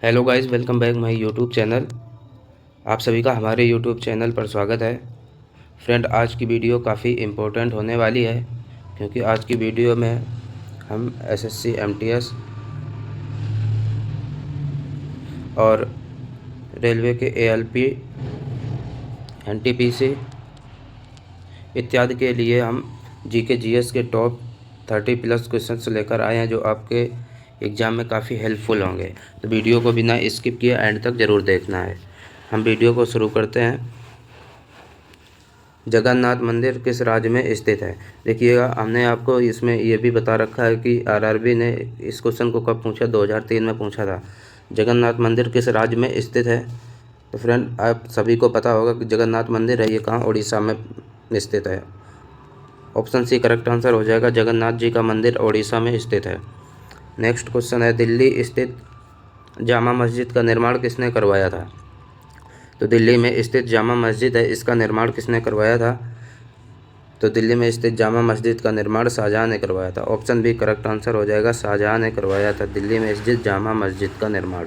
Hello guys, welcome back my YouTube channel. आप सभी का हमारे यूट्यूब चैनल पर स्वागत है। फ्रेंड, आज की वीडियो काफ़ी इम्पोर्टेंट होने वाली है, क्योंकि आज की वीडियो में हम एसएससी, एमटीएस और रेलवे के एएलपी, एनटीपीसी इत्यादि के लिए हम जीके जीएस के टॉप 30+ क्वेश्चंस लेकर आए हैं, जो आपके एग्ज़ाम में काफ़ी हेल्पफुल होंगे। तो वीडियो को बिना स्किप किए एंड तक ज़रूर देखना है। हम वीडियो को शुरू करते हैं। जगन्नाथ मंदिर किस राज्य में स्थित है? देखिएगा, हमने आपको इसमें ये भी बता रखा है कि आरआरबी ने इस क्वेश्चन को कब पूछा, 2003 में पूछा था। जगन्नाथ मंदिर किस राज्य में स्थित है? तो फ्रेंड, आप सभी को पता होगा कि जगन्नाथ मंदिर है, ये कहाँ, उड़ीसा में स्थित है। ऑप्शन सी करेक्ट आंसर हो जाएगा। जगन्नाथ जी का मंदिर उड़ीसा में स्थित है। नेक्स्ट क्वेश्चन है, दिल्ली स्थित जामा मस्जिद का निर्माण किसने करवाया था? तो दिल्ली में स्थित जामा मस्जिद है, इसका निर्माण किसने करवाया था? तो दिल्ली में स्थित जामा मस्जिद का निर्माण शाहजहाँ ने करवाया था। ऑप्शन बी करेक्ट आंसर हो जाएगा, शाहजहाँ ने करवाया था दिल्ली में स्थित जामा मस्जिद का निर्माण।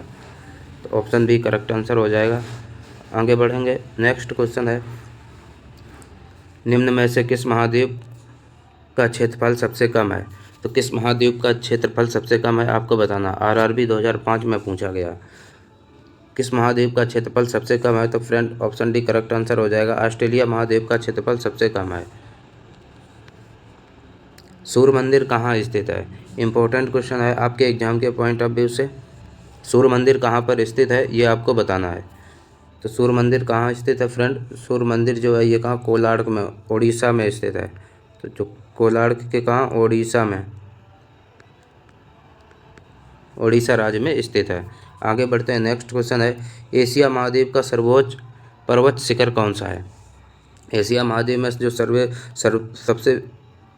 तो ऑप्शन बी करेक्ट आंसर हो जाएगा। आगे बढ़ेंगे। नेक्स्ट क्वेश्चन है, निम्न में से किस महाद्वीप का क्षेत्रफल सबसे कम है? तो किस महाद्वीप का क्षेत्रफल सबसे कम है, आपको बताना। आरआरबी 2005 में पूछा गया। किस महाद्वीप का क्षेत्रफल सबसे कम है? तो friend, option D correct answer हो जाएगा। ऑस्ट्रेलिया महाद्वीप का क्षेत्रफल सबसे कम है। सूर्य मंदिर कहाँ स्थित है? इम्पोर्टेंट क्वेश्चन है आपके एग्जाम के पॉइंट ऑफ व्यू से। सूर्य मंदिर कहाँ पर स्थित है, ये आपको बताना है। तो सूर्य मंदिर कहाँ स्थित है फ्रेंड? सूर्य मंदिर जो है ये कहाँ, कोलार्क में, उड़ीसा में स्थित है। तो जो कोलार्क के कहाँ, उड़ीसा में, उड़ीसा राज्य में स्थित है। आगे बढ़ते हैं। नेक्स्ट क्वेश्चन है, एशिया महाद्वीप का सर्वोच्च पर्वत शिखर कौन सा है? एशिया महाद्वीप में जो सबसे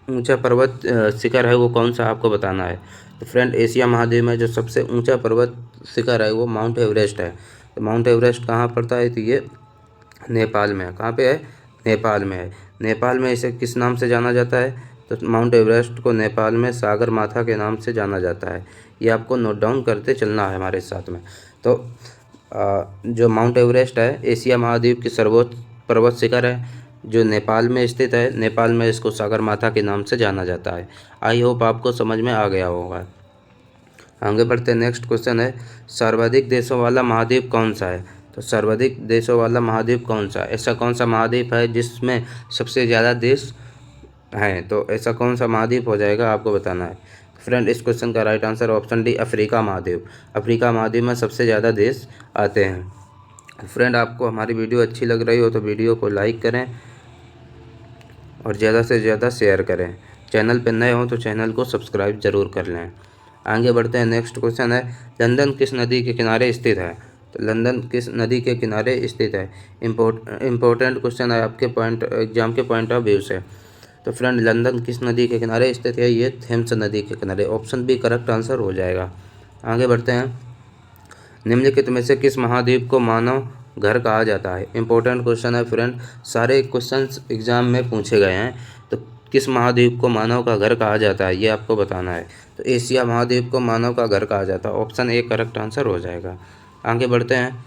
ऊंचा पर्वत शिखर है वो कौन सा, आपको बताना है। तो फ्रेंड, एशिया महाद्वीप में जो सबसे ऊंचा पर्वत शिखर है वो माउंट एवरेस्ट है। तो माउंट एवरेस्ट कहाँ पड़ता है? तो ये नेपाल में है। कहाँ पे है? नेपाल में है। नेपाल में इसे किस नाम से जाना जाता है? तो माउंट एवरेस्ट को नेपाल में सागर माथा के नाम से जाना जाता है। ये आपको नोट डाउन करते चलना है हमारे साथ में। तो जो माउंट एवरेस्ट है एशिया महाद्वीप की सर्वोच्च पर्वत शिखर है, जो नेपाल में स्थित है। नेपाल में इसको सागर माथा के नाम से जाना जाता है। आई होप आपको समझ में आ गया होगा। आगे बढ़ते हैं। नेक्स्ट क्वेश्चन है, सर्वाधिक देशों वाला महाद्वीप कौन सा है? तो सर्वाधिक देशों वाला महाद्वीप कौन सा है? ऐसा कौन सा महाद्वीप है जिसमें सबसे ज़्यादा देश हैं? तो ऐसा कौन सा महाद्वीप हो जाएगा, आपको बताना है। फ्रेंड, इस क्वेश्चन का right answer option D, Africa महाद्वीप। अफ्रीका महाद्वीप में सबसे ज़्यादा देश आते हैं। फ्रेंड, आपको हमारी वीडियो अच्छी लग रही हो तो वीडियो को लाइक करें और ज़्यादा से ज़्यादा शेयर करें। चैनल पर नए हों तो चैनल को सब्सक्राइब ज़रूर कर लें। आगे बढ़ते हैं। नेक्स्ट क्वेश्चन है, लंदन किस नदी के किनारे स्थित है? तो लंदन किस नदी के किनारे स्थित है? इम्पोर्टेंट क्वेश्चन है आपके एग्जाम के पॉइंट ऑफ व्यू से। तो फ्रेंड, लंदन किस नदी के किनारे स्थित है? ये थेम्स नदी के किनारे। ऑप्शन बी करेक्ट आंसर हो जाएगा। आगे बढ़ते हैं। निम्नलिखित में से किस महाद्वीप को मानव घर कहा जाता है? इंपॉर्टेंट क्वेश्चन है फ्रेंड, सारे क्वेश्चंस एग्जाम में पूछे गए हैं। तो किस महाद्वीप को मानव का घर कहा जाता है, ये आपको बताना है। तो एशिया महाद्वीप को मानव का घर कहा जाता है। ऑप्शन ए करेक्ट आंसर हो जाएगा। आगे बढ़ते हैं।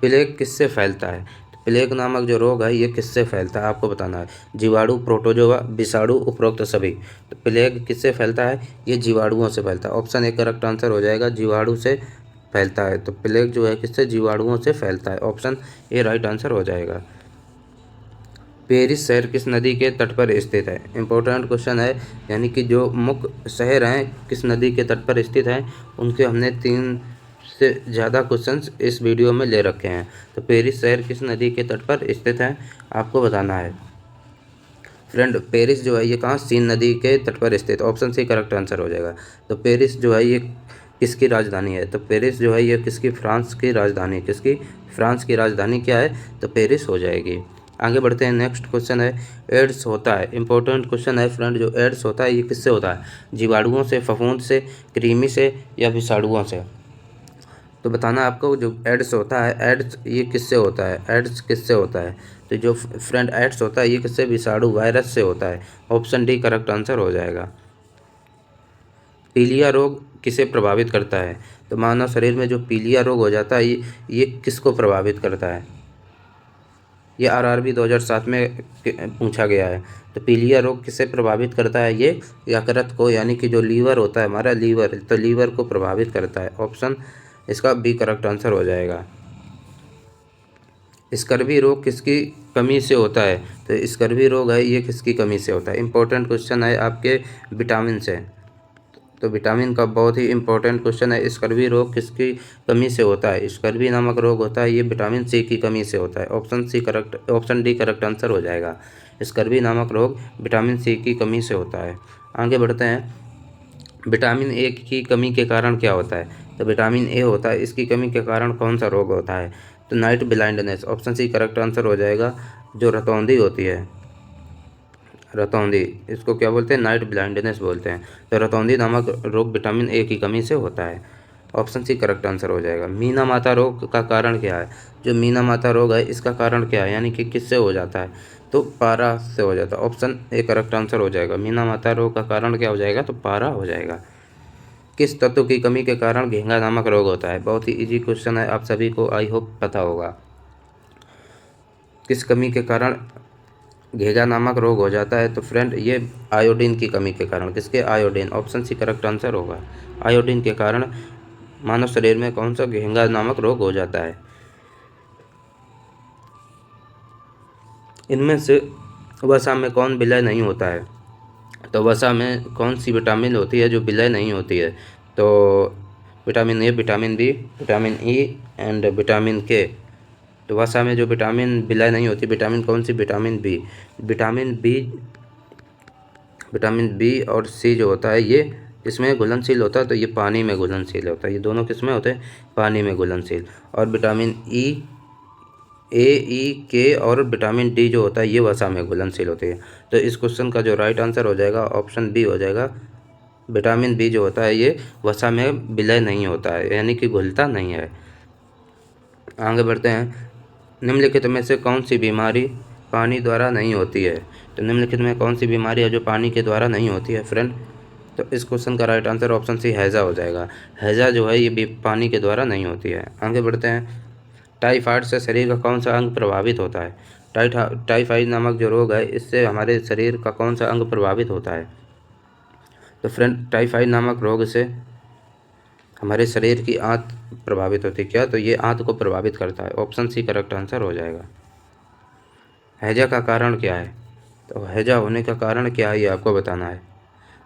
प्लेग किससे फैलता है? प्लेग नामक जो रोग है ये किससे फैलता है, आपको बताना है। जीवाणु, प्रोटोजोआ, विषाणु, उपरोक्त सभी। तो प्लेग किससे फैलता है? ये जीवाणुओं से फैलता है। ऑप्शन ए करेक्ट आंसर हो जाएगा, जीवाणु से फैलता है। तो प्लेग जो है किससे, जीवाणुओं से फैलता है। ऑप्शन ए राइट आंसर हो जाएगा। पेरिस शहर किस नदी के तट पर स्थित है? इंपॉर्टेंट क्वेश्चन है, यानी कि जो मुख्य शहर हैं किस नदी के तट पर स्थित हैं, उनके हमने 3 से ज़्यादा क्वेश्चंस इस वीडियो में ले रखे हैं। तो पेरिस शहर किस नदी के तट पर स्थित है, आपको बताना है। फ्रेंड, पेरिस जो है ये कहाँ, सीन नदी के तट पर स्थित। ऑप्शन सी करेक्ट आंसर हो जाएगा। तो पेरिस जो है ये किसकी राजधानी है? तो पेरिस जो है ये किसकी, फ्रांस की राजधानी। किसकी? फ्रांस की राजधानी क्या है? तो पेरिस हो जाएगी। आगे बढ़ते हैं। नेक्स्ट क्वेश्चन है, एड्स होता है, इंपॉर्टेंट क्वेश्चन है फ्रेंड, जो एड्स होता है ये किससे होता है? जीवाणुओं से, फफूंद से, कृमि से या विषाणुओं से? तो बताना आपको। जो एड्स होता है, एड्स ये किससे होता है? एड्स किससे होता है? तो जो फ्रेंड एड्स होता है ये किससे, विषाणु, वायरस से होता है। ऑप्शन डी करेक्ट आंसर हो जाएगा। पीलिया रोग किसे प्रभावित करता है? तो मानव शरीर में जो पीलिया रोग हो जाता है ये किसको प्रभावित करता है? ये आरआरबी 2007 में पूछा गया है। तो पीलिया रोग किसे प्रभावित करता है? ये यकृत को, यानी कि जो लीवर होता है हमारा लीवर, तो लीवर को प्रभावित करता है। ऑप्शन इसका बी करेक्ट आंसर हो जाएगा। स्कर्वी रोग किसकी कमी से होता है? तो स्कर्वी रोग है ये किसकी कमी से होता है? इंपॉर्टेंट क्वेश्चन है आपके विटामिन से। तो विटामिन का बहुत ही इंपॉर्टेंट क्वेश्चन है। स्कर्वी रोग किसकी कमी से होता है? स्कर्वी नामक रोग होता है ये विटामिन सी की कमी से होता है। ऑप्शन डी करेक्ट आंसर हो जाएगा। स्कर्वी नामक रोग विटामिन सी की कमी से होता है। आगे बढ़ते हैं। विटामिन ए की कमी के कारण क्या होता है? तो विटामिन ए होता है, इसकी कमी के कारण कौन सा रोग होता है? तो night blindness. Option C correct answer हो जाएगा। जो रतौंधी होती है, रतौंधी, इसको क्या बोलते हैं? नाइट ब्लाइंडनेस बोलते हैं। तो रतौंधी नामक रोग विटामिन ए की कमी से होता है। ऑप्शन सी करेक्ट आंसर हो जाएगा। मीना माता रोग का कारण क्या है? जो मीना माता रोग है इसका कारण क्या है, यानी कि किससे हो जाता है? तो पारा से हो जाता है। ऑप्शन ए करेक्ट आंसर हो जाएगा। मीना माता रोग का कारण क्या हो जाएगा? तो पारा हो जाएगा। किस तत्व की कमी के कारण घेंगा नामक रोग होता है? बहुत ही इजी क्वेश्चन है, आप सभी को आई होप पता होगा। किस कमी के कारण घेंगा नामक रोग हो जाता है? तो फ्रेंड ये आयोडीन की कमी के कारण। किसके? Iodine. Option C correct answer होगा। आयोडीन के कारण मानव शरीर में कौन सा घेंगा नामक रोग हो जाता है? इनमें से वसा में कौन विलय नहीं होता है? तो वसा में कौन सी विटामिन होती है जो विलय नहीं होती है? तो vitamin A, vitamin B, vitamin E and vitamin K. तो वसा में जो विटामिन विलय नहीं होती, विटामिन कौन सी? Vitamin B. विटामिन बी और सी जो होता है ये इसमें घुलनशील होता है, तो ये पानी में घुलनशील होता है। ये दोनों किस में होते हैं? पानी में घुलनशील। और विटामिन ई, ए, ई, के और विटामिन डी जो होता है ये वसा में घुलनशील होती है। तो इस क्वेश्चन का जो राइट आंसर हो जाएगा ऑप्शन बी हो जाएगा। विटामिन बी जो होता है ये वसा में विलय नहीं होता है, यानी कि घुलता नहीं है। आगे बढ़ते हैं। निम्नलिखित में से कौन सी बीमारी पानी द्वारा नहीं होती है? तो निम्नलिखित में कौन सी बीमारी है जो पानी के द्वारा नहीं होती है फ्रेंड? तो इस क्वेश्चन का राइट आंसर ऑप्शन सी हैज़ा हो जाएगा। हैज़ा जो है ये भी पानी के द्वारा नहीं होती है। आगे बढ़ते हैं। टाइफाइड से शरीर का कौन सा अंग प्रभावित होता है? टाइफाइड नामक जो रोग है इससे हमारे शरीर का कौन सा अंग प्रभावित होता है? तो फ्रेंड टाइफाइड नामक रोग से हमारे शरीर की आंत प्रभावित होती है। क्या? तो ये आंत को प्रभावित करता है। ऑप्शन सी करेक्ट आंसर हो जाएगा। हैजा का कारण क्या है? तो हैजा होने का कारण क्या है ये आपको बताना है।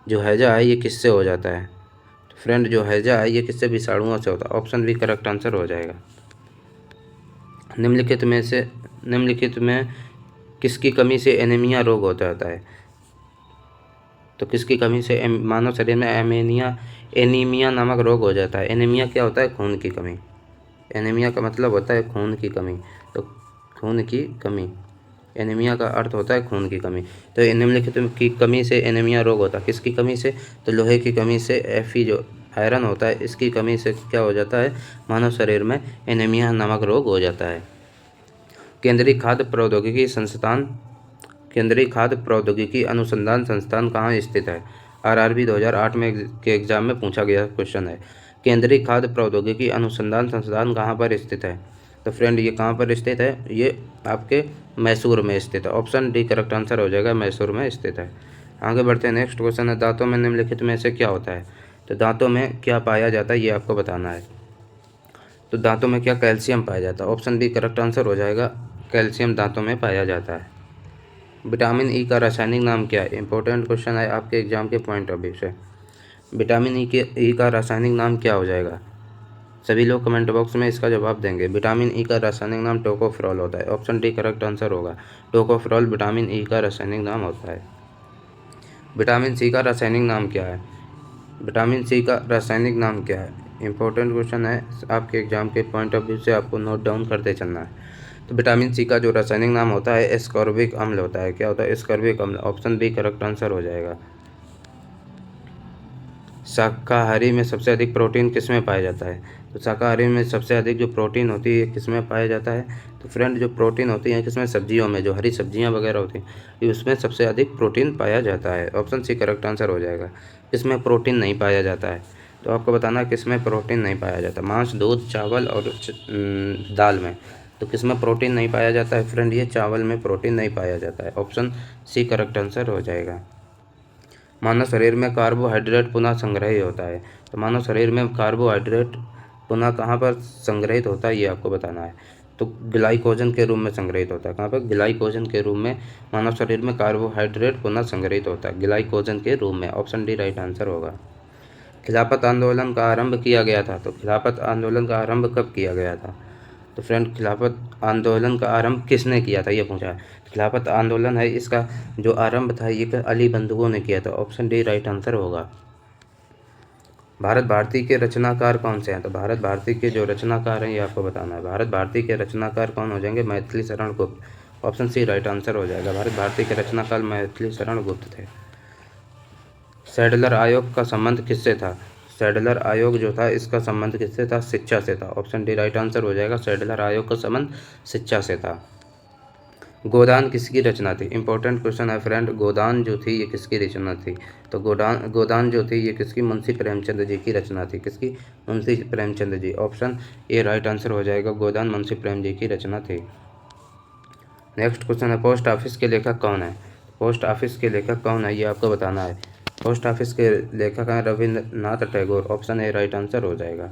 जो हैजा है ये किससे हो जाता है? तो फ्रेंड जो हैजा है ये किससे? विषाणुओं से होता है। ऑप्शन बी करेक्ट आंसर हो जाएगा। निम्नलिखित में किसकी कमी से एनीमिया रोग होता है? तो किसकी कमी से मानव शरीर में एनीमिया नामक रोग हो जाता है? एनीमिया क्या होता है? खून की कमी। एनीमिया का मतलब होता है खून की कमी। तो खून की कमी, एनीमिया का अर्थ होता है खून की कमी। तो निम्नलिखित की कमी से एनीमिया रोग होता है। किसकी कमी से? तो लोहे की कमी से। Fe जो आयरन होता है इसकी कमी से क्या हो जाता है? मानव शरीर में एनीमिया नामक रोग हो जाता है। केंद्रीय खाद्य प्रौद्योगिकी अनुसंधान संस्थान कहाँ स्थित है? आरआरबी 2008 में के एग्जाम में पूछा गया क्वेश्चन है। केंद्रीय खाद्य प्रौद्योगिकी अनुसंधान संस्थान कहाँ पर स्थित है? तो फ्रेंड ये कहाँ पर स्थित है? ये आपके मैसूर में स्थित है। ऑप्शन डी करेक्ट आंसर हो जाएगा। मैसूर में स्थित है। आगे बढ़ते हैं। नेक्स्ट क्वेश्चन है। दांतों में निम्नलिखित में से क्या होता है? तो दांतों में क्या पाया जाता है ये आपको बताना है। तो दांतों में क्या? कैल्शियम पाया जाता है। ऑप्शन बी करेक्ट आंसर हो जाएगा। कैल्शियम दांतों में पाया जाता है। विटामिन ई का रासायनिक नाम क्या है? इंपॉर्टेंट क्वेश्चन है आपके एग्जाम के पॉइंट ऑफ व्यू से। विटामिन ई का रासायनिक नाम क्या हो जाएगा? सभी लोग कमेंट बॉक्स में इसका जवाब देंगे। विटामिन ई का रासायनिक नाम टोकोफेरॉल होता है। ऑप्शन डी करेक्ट आंसर होगा। टोकोफेरॉल विटामिन ई का रासायनिक नाम होता है। विटामिन सी का रासायनिक नाम क्या है? विटामिन सी का रासायनिक नाम क्या है? इंपॉर्टेंट क्वेश्चन है आपके एग्जाम के पॉइंट ऑफ व्यू से, आपको नोट डाउन करते चलना है। तो विटामिन सी का जो रासायनिक नाम होता है एस्कॉर्बिक अम्ल होता है। क्या होता है? एस्कॉर्बिक अम्ल। ऑप्शन बी करेक्ट आंसर हो जाएगा। शाकाहारी में सबसे अधिक प्रोटीन किस में पाया जाता है? तो शाकाहारी में सबसे अधिक जो प्रोटीन होती है किस में पाया जाता है? तो फ्रेंड जो प्रोटीन होती है किसमें? सब्जियों में। जो हरी सब्जियां वगैरह होती हैं उसमें सबसे अधिक प्रोटीन पाया जाता है। ऑप्शन सी करेक्ट आंसर हो जाएगा। इसमें प्रोटीन नहीं पाया जाता है। तो आपको बताना है किसमें प्रोटीन नहीं पाया जाता। मांस, दूध, चावल और दाल में। तो किसमें प्रोटीन नहीं पाया जाता है फ्रेंड? ये चावल में प्रोटीन नहीं पाया जाता है। ऑप्शन सी करेक्ट आंसर हो जाएगा। मानव शरीर में कार्बोहाइड्रेट पुनः संग्रहित होता है। तो मानव शरीर में कार्बोहाइड्रेट पुनः कहाँ पर संग्रहित होता है ये आपको बताना है। तो ग्लाइकोजन के रूप में संग्रहित होता है। कहाँ पर? ग्लाइकोजन के रूप में मानव शरीर में कार्बोहाइड्रेट पुनः संग्रहित होता है, ग्लाइकोजन के रूप में। ऑप्शन डी राइट आंसर होगा। खिलाफत आंदोलन का आरंभ किया गया था। तो खिलाफत आंदोलन का आरंभ कब किया गया था? तो फ्रेंड खिलाफत आंदोलन का आरंभ किसने किया था ये पूछा है। खिलाफत आंदोलन है इसका जो आरंभ था ये अली बंधुओं ने किया था। ऑप्शन डी राइट आंसर होगा। भारत भारती के रचनाकार कौन से हैं? तो भारत भारती के जो रचनाकार हैं ये आपको बताना है। भारत भारती के रचनाकार कौन हो जाएंगे? Maithili Sharan Gupt. Option C right answer हो जाएगा। भारत भारती के रचनाकार मैथिली शरण गुप्त थे। सैडलर आयोग का संबंध किससे था? सैडलर आयोग जो था इसका संबंध किससे था? शिक्षा से था। ऑप्शन डी राइट आंसर हो जाएगा। सैडलर आयोग का संबंध शिक्षा से था। गोदान किसकी रचना थी? इंपॉर्टेंट क्वेश्चन है फ्रेंड। गोदान जो थी ये किसकी रचना थी? तो गोदान जो थी ये किसकी? मुंशी प्रेमचंद जी की रचना थी। किसकी? Munshi Premchand ji. Option A right answer हो जाएगा। गोदान मुंशी प्रेम जी की रचना थी। नेक्स्ट क्वेश्चन है पोस्ट ऑफिस के लेखक कौन है? पोस्ट ऑफिस के लेखक कौन है ये आपको बताना है। पोस्ट ऑफिस के लेखक हैं Rabindranath Tagore. Option A right answer हो जाएगा।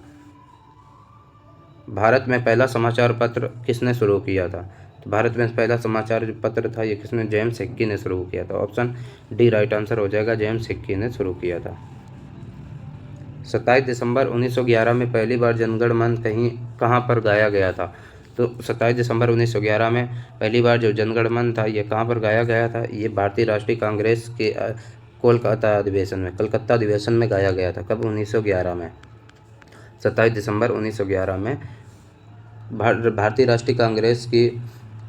भारत में पहला समाचार पत्र किसने शुरू किया था? तो भारत में पहला समाचार जो पत्र था ये किसने? जेम्स हिक्की ने शुरू किया था। ऑप्शन डी राइट आंसर हो जाएगा। जेम्स हिक्की ने शुरू किया था। 27 दिसंबर 1911 में पहली बार जनगण मन कहाँ पर गाया गया था? तो 27 दिसंबर 1911 में पहली बार जो जनगण मन था ये कहाँ पर गाया गया था? ये भारतीय राष्ट्रीय कांग्रेस के कलकत्ता अधिवेशन में गाया गया था। कब? 1911 में। 27 दिसंबर 1911 में भारतीय राष्ट्रीय कांग्रेस की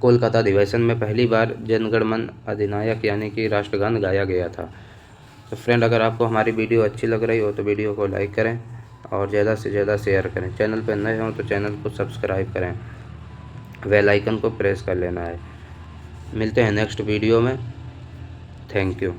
कोलकाता अधिवेशन में पहली बार जनगण मन अधिनायक यानी कि राष्ट्रगान गाया गया था। तो फ्रेंड अगर आपको हमारी वीडियो अच्छी लग रही हो तो वीडियो को लाइक करें और ज़्यादा से ज़्यादा शेयर करें। चैनल पर नए हों तो चैनल को सब्सक्राइब करें, बेल आइकन को प्रेस कर लेना है। मिलते हैं नेक्स्ट वीडियो में। Thank you.